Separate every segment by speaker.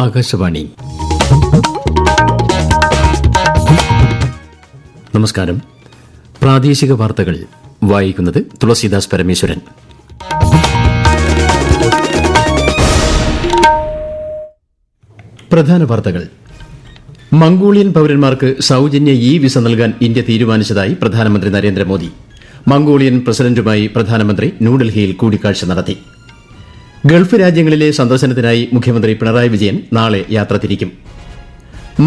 Speaker 1: ആകാശവാണി. നമസ്കാരം. പ്രാദേശിക വാർത്തകൾ വായിക്കുന്നത് തുളസീദാസ് പരമേശ്വരൻ. പ്രധാന വാർത്തകൾ. മംഗോളിയൻ പൌരന്മാർക്ക് സൌജന്യ വിസ നൽകാൻ ഇന്ത്യ തീരുമാനിച്ചതായി പ്രധാനമന്ത്രി നരേന്ദ്രമോദി. മംഗോളിയൻ പ്രസിഡന്റുമായി പ്രധാനമന്ത്രി ന്യൂഡൽഹിയിൽ കൂടിക്കാഴ്ച നടത്തി. ഗൾഫ് രാജ്യങ്ങളിലെ സന്ദർശനത്തിനായി മുഖ്യമന്ത്രി പിണറായി വിജയൻ നാളെ യാത്ര തിരിക്കും.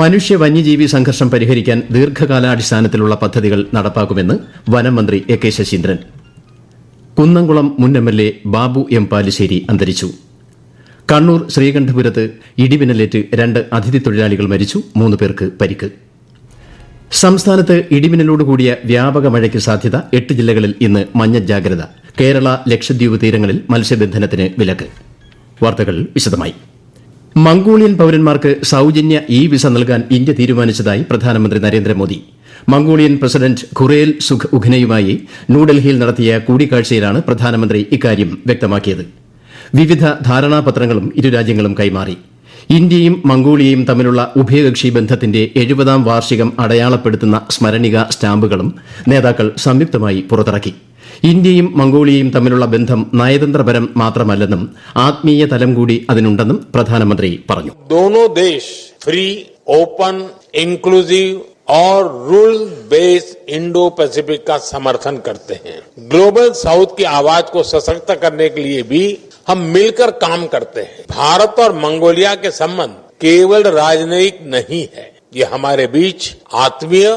Speaker 1: മനുഷ്യ വന്യജീവി സംഘർഷം പരിഹരിക്കാൻ ദീർഘകാലാടിസ്ഥാനത്തിലുള്ള പദ്ധതികൾ നടപ്പാക്കുമെന്ന് വനം മന്ത്രി എ കെ ശശീന്ദ്രൻ. കുന്നംകുളം മുൻ എംഎൽഎ ബാബു എം പാലിശ്ശേരി അന്തരിച്ചു. കണ്ണൂർ ശ്രീകണ്ഠപുരത്ത് ഇടിമിന്നലേറ്റ് 2 അതിഥി തൊഴിലാളികൾ മരിച്ചു, 3 പേർക്ക് പരിക്ക്. സംസ്ഥാനത്ത് ഇടിമിന്നലോടുകൂടിയ വ്യാപക മഴയ്ക്ക് സാധ്യത. 8 ജില്ലകളിൽ ഇന്ന് മഞ്ഞ ജാഗ്രത. കേരള ലക്ഷദ്വീപ് തീരങ്ങളിൽ മത്സ്യബന്ധനത്തിന് വിലക്ക്. വാർത്തകൾ വിശദമായി. മംഗോളിയൻ പൌരന്മാർക്ക് സൌജന്യ വിസ നൽകാൻ ഇന്ത്യ തീരുമാനിച്ചതായി പ്രധാനമന്ത്രി നരേന്ദ്രമോദി. മംഗോളിയൻ പ്രസിഡന്റ് ഖുറേൽ സുഖ് ഉഖ്നയുമായി ന്യൂഡൽഹിയിൽ നടത്തിയ കൂടിക്കാഴ്ചയിലാണ് പ്രധാനമന്ത്രി ഇക്കാര്യം വ്യക്തമാക്കിയത്. വിവിധ ധാരണാപത്രങ്ങളും ഇരു രാജ്യങ്ങളും കൈമാറി. ഇന്ത്യയും മംഗോളിയയും തമ്മിലുള്ള ഉഭയകക്ഷി ബന്ധത്തിന്റെ 70ാം വാർഷികം അടയാളപ്പെടുത്തുന്ന സ്മരണിക സ്റ്റാമ്പുകളും നേതാക്കൾ സംയുക്തമായി പുറത്തിറക്കി. ഇന്ത്യയും മംഗോളിയയും തമ്മിലുള്ള ബന്ധം നയതന്ത്രപരം മാത്രമല്ലെന്നും ആത്മീയ തലം കൂടി അതിനുണ്ടെന്നും പ്രധാനമന്ത്രി പറഞ്ഞു.
Speaker 2: दोनों देश फ्री, ओपन, इंक्लूसिव और रूल बेस्ड इंडो पैसिफिक का समर्थन करते हैं. ग्लोबल साउथ की आवाज को सशक्त करने के लिए भी हम मिलकर काम करते हैं. भारत और मंगोलिया के संबंध केवल राजनयिक नहीं है, ये हमारे बीच आत्मीय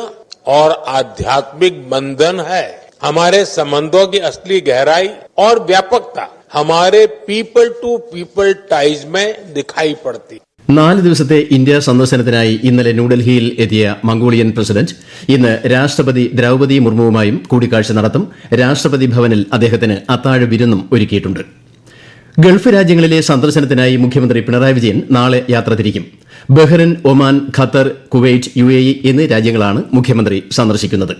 Speaker 2: और आध्यात्मिक बंधन है. हमारे संबंधों की असली गहराई और व्यापकता हमारे पीपल टू पीपल टाइज में दिखाई पड़ती.
Speaker 1: 4 ദിവസത്തെ ഇന്ത്യ സന്ദർശനത്തിനായി ഇന്നലെ ന്യൂഡൽഹിയിൽ എത്തിയ മംഗോളിയൻ പ്രസിഡന്റ് ഇന്ന് രാഷ്ട്രപതി ദ്രൌപദി മുർമുവുമായും കൂടിക്കാഴ്ച നടത്തും. രാഷ്ട്രപതി ഭവനിൽ അദ്ദേഹത്തിന് അത്താഴ വിരുന്നും ഒരുക്കിയിട്ടുണ്ട്. ഗൾഫ് രാജ്യങ്ങളിലെ സന്ദർശനത്തിനായി മുഖ്യമന്ത്രി പിണറായി വിജയൻ നാളെ യാത്ര തിരിക്കും. Bahrain, Oman, Qatar, Kuwait, UAE എന്നീ രാജ്യങ്ങളാണ് മുഖ്യമന്ത്രി സന്ദർശിക്കുന്നത്.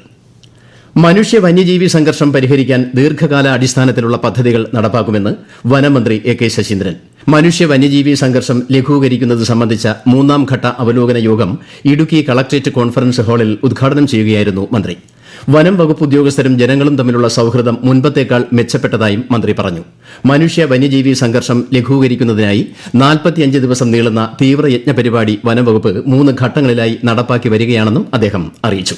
Speaker 1: മനുഷ്യ വന്യജീവി സംഘർഷം പരിഹരിക്കാൻ ദീർഘകാല അടിസ്ഥാനത്തിലുള്ള പദ്ധതികൾ നടപ്പാക്കുമെന്ന് വനമന്ത്രി എ കെ ശശീന്ദ്രൻ. മനുഷ്യ വന്യജീവി സംഘർഷം ലഘൂകരിക്കുന്നത് സംബന്ധിച്ച 3ാം ഘട്ട അവലോകന യോഗം ഇടുക്കി കളക്ട്രേറ്റ് കോൺഫറൻസ് ഹാളിൽ ഉദ്ഘാടനം ചെയ്യുകയായിരുന്നു മന്ത്രി. വനം വകുപ്പ് ഉദ്യോഗസ്ഥരും ജനങ്ങളും തമ്മിലുള്ള സൌഹൃദം മുൻപത്തേക്കാൾ മെച്ചപ്പെട്ടതായും മന്ത്രി പറഞ്ഞു. മനുഷ്യ വന്യജീവി സംഘർഷം ലഘൂകരിക്കുന്നതിനായി 45 ദിവസം നീളുന്ന തീവ്രയജ്ഞ പരിപാടി വനംവകുപ്പ് 3 ഘട്ടങ്ങളിലായി നടപ്പാക്കി വരികയാണെന്നും അദ്ദേഹം അറിയിച്ചു.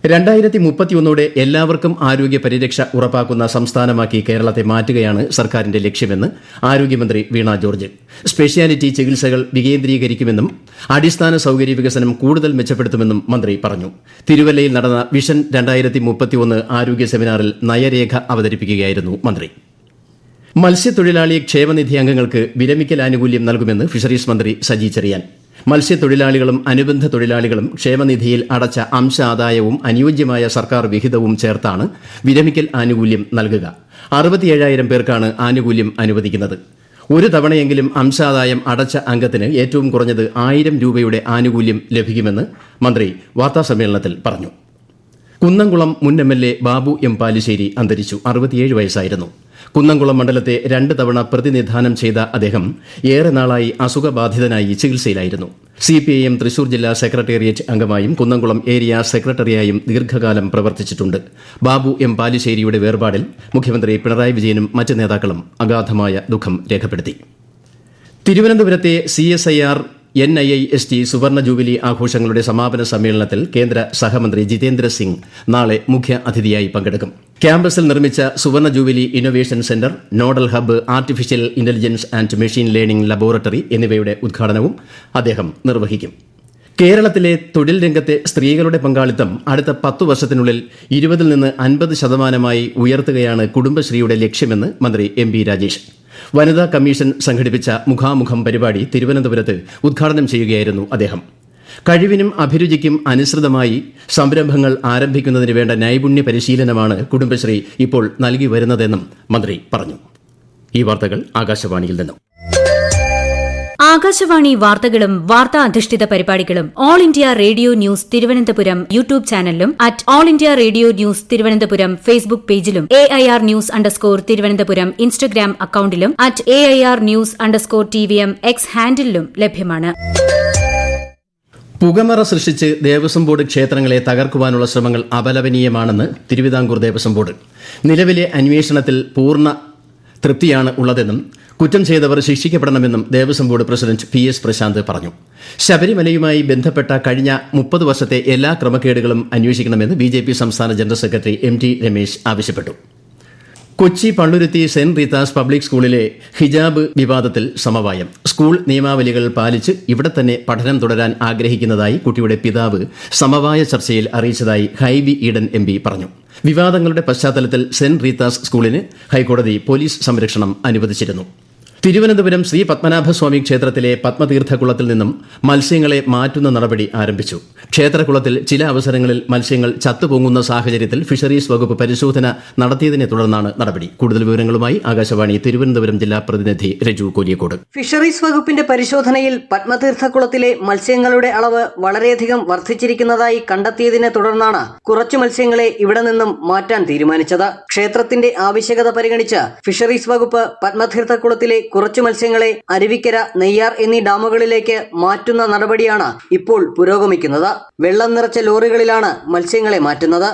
Speaker 1: 2031 എല്ലാവർക്കും ആരോഗ്യ പരിരക്ഷ ഉറപ്പാക്കുന്ന സംസ്ഥാനമാക്കി കേരളത്തെ മാറ്റുകയാണ് സർക്കാരിന്റെ ലക്ഷ്യമെന്ന് ആരോഗ്യമന്ത്രി വീണ ജോർജ്. സ്പെഷ്യാലിറ്റി ചികിത്സകൾ വികേന്ദ്രീകരിക്കുമെന്നും അടിസ്ഥാന സൌകര്യ വികസനം കൂടുതൽ മെച്ചപ്പെടുത്തുമെന്നും മന്ത്രി പറഞ്ഞു. തിരുവല്ലയിൽ നടന്ന വിഷൻ 2031 ആരോഗ്യ സെമിനാറിൽ നയരേഖ അവതരിപ്പിക്കുകയായിരുന്നു മന്ത്രി. മത്സ്യത്തൊഴിലാളി ക്ഷേമനിധി അംഗങ്ങൾക്ക് വിരമിക്കൽ ആനുകൂല്യം നൽകുമെന്ന് ഫിഷറീസ് മന്ത്രി സജി ചെറിയാൻ. മത്സ്യത്തൊഴിലാളികളും അനുബന്ധ തൊഴിലാളികളും ക്ഷേമനിധിയിൽ അടച്ച അംശ ആദായവും അനുയോജ്യമായ സർക്കാർ വിഹിതവും ചേർത്താണ് വിരമിക്കൽ ആനുകൂല്യം നൽകുക. 67,000 പേർക്കാണ് ആനുകൂല്യം അനുവദിക്കുന്നത്. ഒരു തവണയെങ്കിലും അംശാദായം അടച്ച അംഗത്തിന് ഏറ്റവും കുറഞ്ഞത് 1,000 രൂപയുടെ ആനുകൂല്യം ലഭിക്കുമെന്ന് മന്ത്രി വാർത്താസമ്മേളനത്തിൽ പറഞ്ഞു. കുന്നംകുളം മുൻ എംഎൽഎ ബാബു എം പാലിശ്ശേരി അന്തരിച്ചു. 67 വയസ്സായിരുന്നു. കുന്നംകുളം മണ്ഡലത്തെ 2 തവണ പ്രതിനിധാനം ചെയ്ത അദ്ദേഹം ഏറെ നാളായി അസുഖബാധിതനായി ചികിത്സയിലായിരുന്നു. CPIM തൃശൂർ ജില്ലാ സെക്രട്ടേറിയറ്റ് അംഗമായും കുന്നംകുളം ഏരിയ സെക്രട്ടറിയായും ദീർഘകാലം പ്രവർത്തിച്ചിട്ടുണ്ട്. ബാബു എം പാലിശ്ശേരിയുടെ വേർപാടിൽ മുഖ്യമന്ത്രി പിണറായി വിജയനും മറ്റ് നേതാക്കളും അഗാധമായ ദുഃഖം രേഖപ്പെടുത്തി. തിരുവനന്തപുരത്തെ CSIR NIIST സുവർണ ജൂബിലി ആഘോഷങ്ങളുടെ സമാപന സമ്മേളനത്തിൽ കേന്ദ്ര സഹമന്ത്രി ജിതേന്ദ്ര സിംഗ് നാളെ മുഖ്യ അതിഥിയായി പങ്കെടുക്കും. ക്യാമ്പസിൽ നിർമ്മിച്ച സുവർണ jubilee innovation centre, nodal hub, artificial intelligence and machine learning laboratory എന്നിവയുടെ ഉദ്ഘാടനവും അദ്ദേഹം നിർവഹിക്കും. കേരളത്തിലെ തൊഴിൽ രംഗത്തെ സ്ത്രീകളുടെ പങ്കാളിത്തം അടുത്ത 10 വർഷത്തിനുള്ളിൽ 20 നിന്ന് 50% ഉയർത്തുകയാണ് കുടുംബശ്രീയുടെ ലക്ഷ്യമെന്ന് മന്ത്രി MP രാജേഷ്. വനിതാ കമ്മീഷൻ സംഘടിപ്പിച്ച മുഖാമുഖം പരിപാടി തിരുവനന്തപുരത്ത് ഉദ്ഘാടനം ചെയ്യുകയായിരുന്നു അദ്ദേഹം. കഴിവിനും അഭിരുചിക്കും അനുസൃതമായി സംരംഭങ്ങൾ ആരംഭിക്കുന്നതിന് വേണ്ട നൈപുണ്യ പരിശീലനമാണ് കുടുംബശ്രീ ഇപ്പോൾ നൽകി വരുന്നതെന്നും മന്ത്രി പറഞ്ഞു. ഈ വാർത്തകൾ ആകാശവാണിയിൽ നിന്നും.
Speaker 3: ആകാശവാണി വാർത്തകളും വാർത്താ അധിഷ്ഠിത പരിപാടികളും All India Radio News Thiruvananthapuram YouTube ചാനലിലും at All India Radio News Thiruvananthapuram Facebook പേജിലും AIR ന്യൂസ് _തിരുവനന്തപുരം ഇൻസ്റ്റഗ്രാം അക്കൌണ്ടിലും at AIR news _TVM X ഹാൻഡിലും ലഭ്യമാണ്.
Speaker 1: പുകമറ സൃഷ്ടിച്ച് ദേവസ്വം ബോർഡ് ക്ഷേത്രങ്ങളെ തകർക്കുവാനുള്ള ശ്രമങ്ങൾ അപലപനീയമാണെന്ന് തിരുവിതാംകൂർ ദേവസ്വം ബോർഡ്. നിലവിലെ അന്വേഷണത്തിൽ പൂർണ്ണ തൃപ്തിയാണ് ഉള്ളതെന്നും കുറ്റം ചെയ്തവർ ശിക്ഷിക്കപ്പെടണമെന്നും Devaswom board president PS Prashanth പറഞ്ഞു. ശബരിമലയുമായി ബന്ധപ്പെട്ട കഴിഞ്ഞ 30 വർഷത്തെ എല്ലാ ക്രമക്കേടുകളും അന്വേഷിക്കണമെന്ന് BJP സംസ്ഥാന ജനറൽ സെക്രട്ടറി MT രമേശ് ആവശ്യപ്പെട്ടു. Kochi Palluruthy saint Rita's public സ്കൂളിലെ ഹിജാബ് വിവാദത്തിൽ സമവായം. സ്കൂൾ നിയമാവലികൾ പാലിച്ച് ഇവിടെ തന്നെ പഠനം തുടരാൻ ആഗ്രഹിക്കുന്നതായി കുട്ടിയുടെ പിതാവ് സമവായ ചർച്ചയിൽ അറിയിച്ചതായി ഹൈബി ഈഡൻ MP പറഞ്ഞു. വിവാദങ്ങളുടെ പശ്ചാത്തലത്തിൽ സെന്റ് റീത്താസ് സ്കൂളിന് ഹൈക്കോടതി പോലീസ് സംരക്ഷണം അനുവദിച്ചിരുന്നു. തിരുവനന്തപുരം ശ്രീ പത്മനാഭസ്വാമി ക്ഷേത്രത്തിലെ പത്മതീർത്ഥക്കുളത്തിൽ നിന്നും മത്സ്യങ്ങളെ മാറ്റുന്ന നടപടി ആരംഭിച്ചു. ക്ഷേത്രക്കുളത്തിൽ ചില അവസരങ്ങളിൽ മത്സ്യങ്ങൾ ചത്തുപൊങ്ങുന്ന സാഹചര്യത്തിൽ ഫിഷറീസ് വകുപ്പ് പരിശോധന നടത്തിയതിനെ തുടർന്നാണ് നടപടി. കൂടുതൽ വിവരങ്ങളുമായി ആകാശവാണി തിരുവനന്തപുരം ജില്ലാ പ്രതിനിധി രജു കോലിയക്കോട്.
Speaker 4: ഫിഷറീസ് വകുപ്പിന്റെ പരിശോധനയിൽ പത്മതീർത്ഥക്കുളത്തിലെ മത്സ്യങ്ങളുടെ അളവ് വളരെയധികം വർദ്ധിച്ചിരിക്കുന്നതായി കണ്ടെത്തിയതിനെ തുടർന്നാണ് കുറച്ചു മത്സ്യങ്ങളെ ഇവിടെ നിന്നും മാറ്റാൻ തീരുമാനിച്ചത്. ക്ഷേത്രത്തിന്റെ ആവശ്യകത പരിഗണിച്ച് ഫിഷറീസ് വകുപ്പ് പത്മതീർത്ഥക്കുളത്തിലെ കുറച്ചു മത്സ്യങ്ങളെ അരുവിക്കര, നെയ്യാർ എന്നീ ഡാമുകളിലേക്ക് മാറ്റുന്ന നടപടിയാണ് ഇപ്പോൾ പുരോഗമിക്കുന്നത്. വെള്ളം നിറച്ച ലോറികളിലാണ് മത്സ്യങ്ങളെ മാറ്റുന്നത്.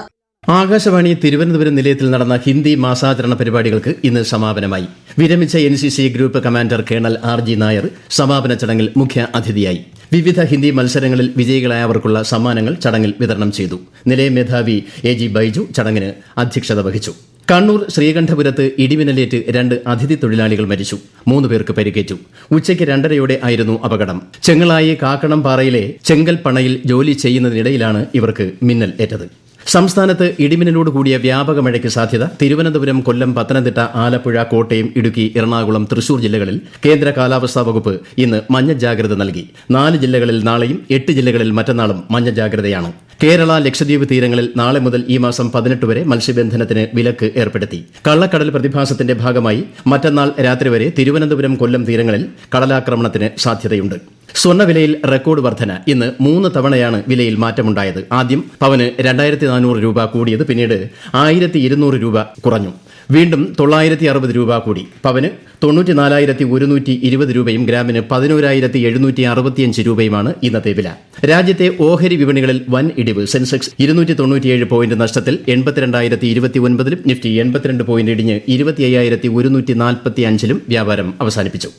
Speaker 1: ആകാശവാണി തിരുവനന്തപുരം നിലയത്തിൽ നടന്ന ഹിന്ദി മാസാചരണ പരിപാടികൾക്ക് ഇന്ന് സമാപനമായി. വിരമിച്ച NCC group commander colonel RG Nair സമാപന ചടങ്ങിൽ മുഖ്യ അതിഥിയായി. വിവിധ ഹിന്ദി മത്സരങ്ങളിൽ വിജയികളായവർക്കുള്ള സമ്മാനങ്ങൾ ചടങ്ങിൽ വിതരണം ചെയ്തു. നിലയം മേധാവി AG ബൈജു ചടങ്ങിന് അധ്യക്ഷത വഹിച്ചു. കണ്ണൂർ ശ്രീകണ്ഠപുരത്ത് ഇടിമിന്നലേറ്റ് 2 അതിഥി തൊഴിലാളികൾ മരിച്ചു. 3 പേർക്ക് പരിക്കേറ്റു. ഉച്ചയ്ക്ക് 2:30 ആയിരുന്നു അപകടം. ചെങ്ങളായി കാക്കണംപാറയിലെ ചെങ്കൽപ്പണയിൽ ജോലി ചെയ്യുന്നതിനിടയിലാണ് ഇവർക്ക് മിന്നൽ ഏറ്റത്. സംസ്ഥാനത്ത് ഇടിമിന്നലോട് കൂടിയ വ്യാപക മഴയ്ക്ക് സാധ്യത. തിരുവനന്തപുരം, കൊല്ലം, പത്തനംതിട്ട, ആലപ്പുഴ, കോട്ടയം, ഇടുക്കി, എറണാകുളം, തൃശൂർ ജില്ലകളിൽ കേന്ദ്ര കാലാവസ്ഥാ വകുപ്പ് ഇന്ന് മഞ്ഞ ജാഗ്രത നൽകി. 4 ജില്ലകളിൽ നാളെയും 8 ജില്ലകളിൽ മറ്റന്നാളും മഞ്ഞ ജാഗ്രതയാണ്. കേരള, ലക്ഷദ്വീപ് തീരങ്ങളിൽ നാളെ മുതൽ ഈ മാസം 18 വരെ മത്സ്യബന്ധനത്തിന് വിലക്ക് ഏർപ്പെടുത്തി. കള്ളക്കടൽ പ്രതിഭാസത്തിന്റെ ഭാഗമായി മറ്റന്നാൾ രാത്രി വരെ തിരുവനന്തപുരം, കൊല്ലം തീരങ്ങളിൽ കടലാക്രമണത്തിന് സാധ്യതയുണ്ട്. സ്വർണ്ണവിലയിൽ റെക്കോർഡ് വർധന. ഇന്ന് 3 തവണയാണ് വിലയിൽ മാറ്റമുണ്ടായത്. ആദ്യം പവന് 2400 രൂപ കൂടിയത്, പിന്നീട് 1200 രൂപ കുറഞ്ഞു. വീണ്ടും 960 രൂപ കൂടി. പവന് 94,120 രൂപയും ഗ്രാമിന് 11,765 രൂപയുമാണ് ഇന്നത്തെ വില. രാജ്യത്തെ ഓഹരി വിപണികളിൽ വൻ ഇടിവ്. സെൻസെക്സ് 297 പോയിന്റ് നഷ്ടത്തിൽ 82,029ലും നിഫ്റ്റി 82 പോയിന്റ് ഇടിഞ്ഞ് 25,145ലും വ്യാപാരം അവസാനിപ്പിച്ചു.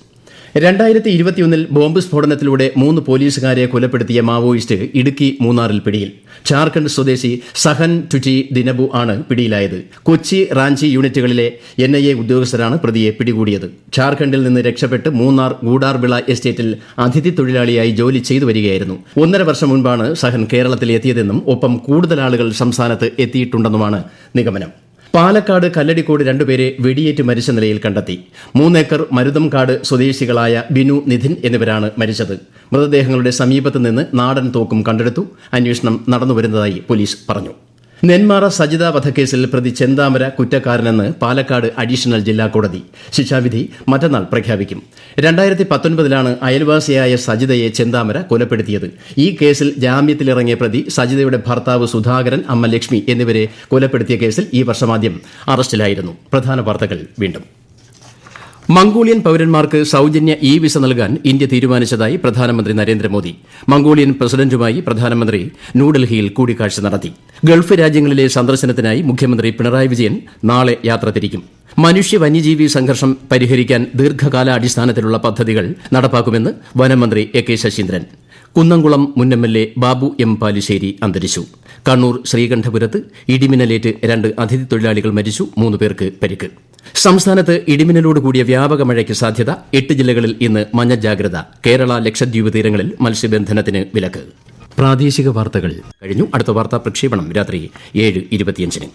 Speaker 1: 2021 ബോംബ് സ്ഫോടനത്തിലൂടെ 3 പോലീസുകാരെ കൊലപ്പെടുത്തിയ മാവോയിസ്റ്റ് ഇടുക്കി മൂന്നാറിൽ പിടിയിൽ. ഝാർഖണ്ഡ് സ്വദേശി സഹൻ ടുചി ദിനബു ആണ് പിടിയിലായത്. കൊച്ചി, റാഞ്ചി യൂണിറ്റുകളിലെ NIA ഉദ്യോഗസ്ഥരാണ് പ്രതിയെ പിടികൂടിയത്. ഝാർഖണ്ഡിൽ നിന്ന് രക്ഷപ്പെട്ട് മൂന്നാർ ഗൂഡാർവിള എസ്റ്റേറ്റിൽ അതിഥി തൊഴിലാളിയായി ജോലി ചെയ്തു വരികയായിരുന്നു. 1.5 വർഷം മുൻപാണ് സഹൻ കേരളത്തിൽ എത്തിയതെന്നും ഒപ്പം കൂടുതൽ ആളുകൾ സംസ്ഥാനത്ത് എത്തിയിട്ടുണ്ടെന്നുമാണ് നിഗമനം. പാലക്കാട് കല്ലടിക്കോട് 2 പേരെ വെടിയേറ്റ് മരിച്ച നിലയിൽ കണ്ടെത്തി. 3 ഏക്കർ മരുതംകാട് സ്വദേശികളായ ബിനു, നിധിൻ എന്നിവരാണ് മരിച്ചത്. മൃതദേഹങ്ങളുടെ സമീപത്ത് നിന്ന് നാടൻ തോക്കും കണ്ടെടുത്തു. അന്വേഷണം നടന്നുവരുന്നതായി പോലീസ് പറഞ്ഞു. നെന്മാറ സജിത വധക്കേസിൽ പ്രതി ചെന്താമര കുറ്റക്കാരനെന്ന് പാലക്കാട് അഡീഷണൽ ജില്ലാ കോടതി. ശിക്ഷാവിധി മറ്റന്നാൾ പ്രഖ്യാപിക്കും. 2019 അയൽവാസിയായ സജിതയെ ചെന്താമര കൊലപ്പെടുത്തിയത്. ഈ കേസിൽ ജാമ്യത്തിലിറങ്ങിയ പ്രതി സജിതയുടെ ഭർത്താവ് സുധാകരൻ, അമ്മ ലക്ഷ്മി എന്നിവരെ കൊലപ്പെടുത്തിയ കേസിൽ ഈ വർഷമാദ്യം അറസ്റ്റിലായിരുന്നു. പ്രധാന വാർത്തകൾ വീണ്ടും. മംഗോളിയൻ പൌരന്മാർക്ക് സൌജന്യ വിസ നൽകാൻ ഇന്ത്യ തീരുമാനിച്ചതായി പ്രധാനമന്ത്രി നരേന്ദ്രമോദി. മംഗോളിയൻ പ്രസിഡന്റുമായി പ്രധാനമന്ത്രി ന്യൂഡൽഹിയിൽ കൂടിക്കാഴ്ച നടത്തി. ഗൾഫ് രാജ്യങ്ങളിലെ സന്ദർശനത്തിനായി മുഖ്യമന്ത്രി പിണറായി വിജയൻ നാളെ യാത്ര തിരിക്കും. മനുഷ്യ വന്യജീവി സംഘർഷം പരിഹരിക്കാൻ ദീർഘകാലാടിസ്ഥാനത്തിലുള്ള പദ്ധതികൾ നടപ്പാക്കുമെന്ന് വനമന്ത്രി AK ശശീന്ദ്രൻ. കുന്നംകുളം മുൻ MLA ബാബു M പാലിശ്ശേരി അന്തരിച്ചു. കണ്ണൂർ ശ്രീകണ്ഠപുരത്ത് ഇടിമിന്നലേറ്റ് 2 അതിഥി തൊഴിലാളികൾ മരിച്ചു. 3 പേർക്ക് പരിക്ക്. സംസ്ഥാനത്ത് ഇടിമിന്നലോട് കൂടിയ വ്യാപക മഴയ്ക്ക് സാധ്യത. 8 ജില്ലകളിൽ ഇന്ന് മഞ്ഞ ജാഗ്രത. കേരള, ലക്ഷദ്വീപ് തീരങ്ങളിൽ മത്സ്യബന്ധനത്തിന് വിലക്ക്. പ്രാദേശിക വാർത്തകൾ കഴിഞ്ഞു. അടുത്ത വാർത്താ പ്രക്ഷേപണം രാത്രി 7:25.